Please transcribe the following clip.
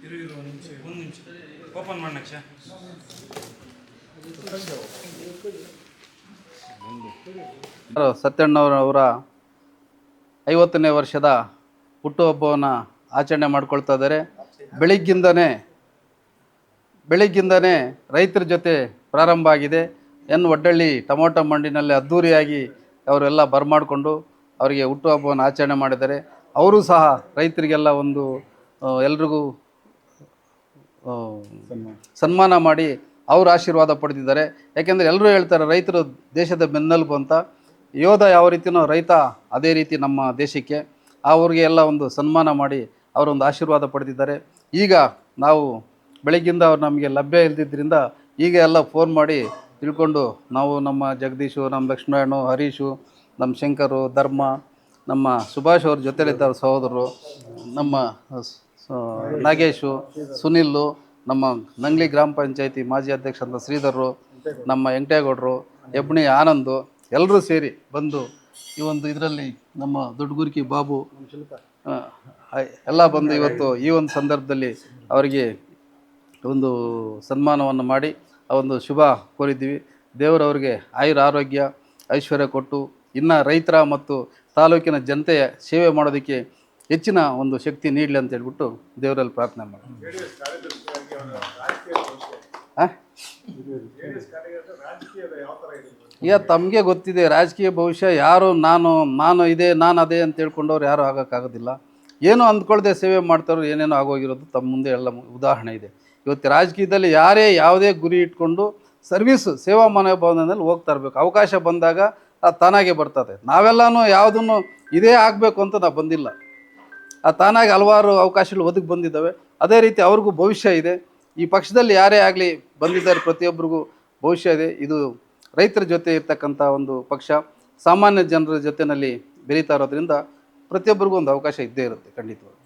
ಒಂದು ನಿಮಿಷ ಓಪನ್ ಮಾಡಿ ನಕ್ಷ. ಸತ್ಯಣ್ಣವರ 50ನೇ ವರ್ಷದ ಹುಟ್ಟುಹಬ್ಬವನ್ನು ಆಚರಣೆ ಮಾಡ್ಕೊಳ್ತಾ ಇದ್ದಾರೆ. ಬೆಳಿಗ್ಗಿಂದನೇ ರೈತರ ಜೊತೆ ಪ್ರಾರಂಭ ಆಗಿದೆ. ಒಡ್ಡಳ್ಳಿ ಟೊಮೊಟೊ ಮಂಡಿನಲ್ಲಿ ಅದ್ಧೂರಿಯಾಗಿ ಅವರೆಲ್ಲ ಬರಮಾಡಿಕೊಂಡು ಅವರಿಗೆ ಹುಟ್ಟುಹಬ್ಬವನ್ನು ಆಚರಣೆ ಮಾಡಿದ್ದಾರೆ. ಅವರು ಸಹ ರೈತರಿಗೆಲ್ಲ ಒಂದು ಎಲ್ರಿಗೂ ಸನ್ಮಾನ ಮಾಡಿ ಅವರು ಆಶೀರ್ವಾದ ಪಡೆದಿದ್ದಾರೆ. ಯಾಕೆಂದರೆ ಎಲ್ಲರೂ ಹೇಳ್ತಾರೆ ರೈತರು ದೇಶದ ಬೆನ್ನೆಲುಬು ಅಂತ. ಯೋಧ ಯಾವ ರೀತಿಯೋ ರೈತ ಅದೇ ರೀತಿ ನಮ್ಮ ದೇಶಕ್ಕೆ. ಅವ್ರಿಗೆ ಎಲ್ಲ ಒಂದು ಸನ್ಮಾನ ಮಾಡಿ ಅವರೊಂದು ಆಶೀರ್ವಾದ ಪಡೆದಿದ್ದಾರೆ. ಈಗ ನಾವು ಬೆಳಗ್ಗಿಂದ ಅವ್ರು ನಮಗೆ ಲಭ್ಯ ಇಲ್ಲದಿದ್ದರಿಂದ ಈಗ ಎಲ್ಲ ಫೋನ್ ಮಾಡಿ ತಿಳ್ಕೊಂಡು ನಾವು ನಮ್ಮ ಜಗದೀಶು, ನಮ್ಮ ಲಕ್ಷ್ಮಣು, ಹರೀಶು, ನಮ್ಮ ಶಂಕರು, ಧರ್ಮ, ನಮ್ಮ ಸುಭಾಷ್ ಅವ್ರ ಜೊತೆಲಿದ್ದಾರೆ ಸಹೋದರರು, ನಮ್ಮ ನಾಗೇಶು, ಸುನಿಲ್ಲು, ನಮ್ಮ ನಂಗ್ಲಿ ಗ್ರಾಮ ಪಂಚಾಯತಿ ಮಾಜಿ ಅಧ್ಯಕ್ಷರಾದ ಶ್ರೀಧರರು, ನಮ್ಮ ವೆಂಕಟೇಗೌಡರು, ಹೆಬ್ಣಿ ಆನಂದು ಎಲ್ಲರೂ ಸೇರಿ ಬಂದು ಈ ಒಂದು ಇದರಲ್ಲಿ ನಮ್ಮ ದೊಡ್ಡಗುರ್ಕಿ ಬಾಬು ಎಲ್ಲ ಬಂದು ಇವತ್ತು ಈ ಒಂದು ಸಂದರ್ಭದಲ್ಲಿ ಅವರಿಗೆ ಒಂದು ಸನ್ಮಾನವನ್ನು ಮಾಡಿ ಆ ಒಂದು ಶುಭ ಕೋರಿದ್ದೀವಿ. ದೇವರವ್ರಿಗೆ ಆಯುರ ಆರೋಗ್ಯ ಐಶ್ವರ್ಯ ಕೊಟ್ಟು ಇನ್ನು ರೈತರ ಮತ್ತು ತಾಲೂಕಿನ ಜನತೆಯ ಸೇವೆ ಮಾಡೋದಕ್ಕೆ ಹೆಚ್ಚಿನ ಒಂದು ಶಕ್ತಿ ನೀಡಲಿ ಅಂತ ಹೇಳ್ಬಿಟ್ಟು ದೇವರಲ್ಲಿ ಪ್ರಾರ್ಥನೆ ಮಾಡಿ. ಈಗ ತಮಗೆ ಗೊತ್ತಿದೆ ರಾಜಕೀಯ ಭವಿಷ್ಯ. ಯಾರು ನಾನು ಅದೇ ಅಂತ ಹೇಳ್ಕೊಂಡವ್ರು ಯಾರು ಆಗೋಕ್ಕಾಗೋದಿಲ್ಲ. ಏನೋ ಅಂದ್ಕೊಳ್ದೆ ಸೇವೆ ಮಾಡ್ತಾರೋ ಏನೇನೋ ಆಗೋಗಿರೋದು ತಮ್ಮ ಮುಂದೆ ಎಲ್ಲ ಉದಾಹರಣೆ ಇದೆ. ಇವತ್ತು ರಾಜಕೀಯದಲ್ಲಿ ಯಾರೇ ಯಾವುದೇ ಗುರಿ ಇಟ್ಕೊಂಡು ಸೇವಾ ಮನೋಭಾವನೆಯಲ್ಲಿ ಹೋಗ್ತಾ ಇರಬೇಕು. ಅವಕಾಶ ಬಂದಾಗ ಅದು ತಾನಾಗೆ ಬರ್ತದೆ. ನಾವೆಲ್ಲನೂ ಯಾವುದನ್ನು ಇದೇ ಆಗಬೇಕು ಅಂತ ನಾವು ಬಂದಿಲ್ಲ. ಆ ತಾನಾಗಿ ಹಲವಾರು ಅವಕಾಶಗಳು ಒದಗಿ ಬಂದಿದ್ದಾವೆ. ಅದೇ ರೀತಿ ಅವ್ರಿಗೂ ಭವಿಷ್ಯ ಇದೆ. ಈ ಪಕ್ಷದಲ್ಲಿ ಯಾರೇ ಆಗಲಿ ಬಂದಿದ್ದಾರೆ, ಪ್ರತಿಯೊಬ್ಬರಿಗೂ ಭವಿಷ್ಯ ಇದೆ. ಇದು ರೈತರ ಜೊತೆ ಇರ್ತಕ್ಕಂಥ ಒಂದು ಪಕ್ಷ, ಸಾಮಾನ್ಯ ಜನರ ಜೊತೆಯಲ್ಲಿ ಬೆರೀತಾ ಇರೋದ್ರಿಂದ ಪ್ರತಿಯೊಬ್ಬರಿಗೂ ಒಂದು ಅವಕಾಶ ಇದ್ದೇ ಇರುತ್ತೆ ಖಂಡಿತವಾಗಿ.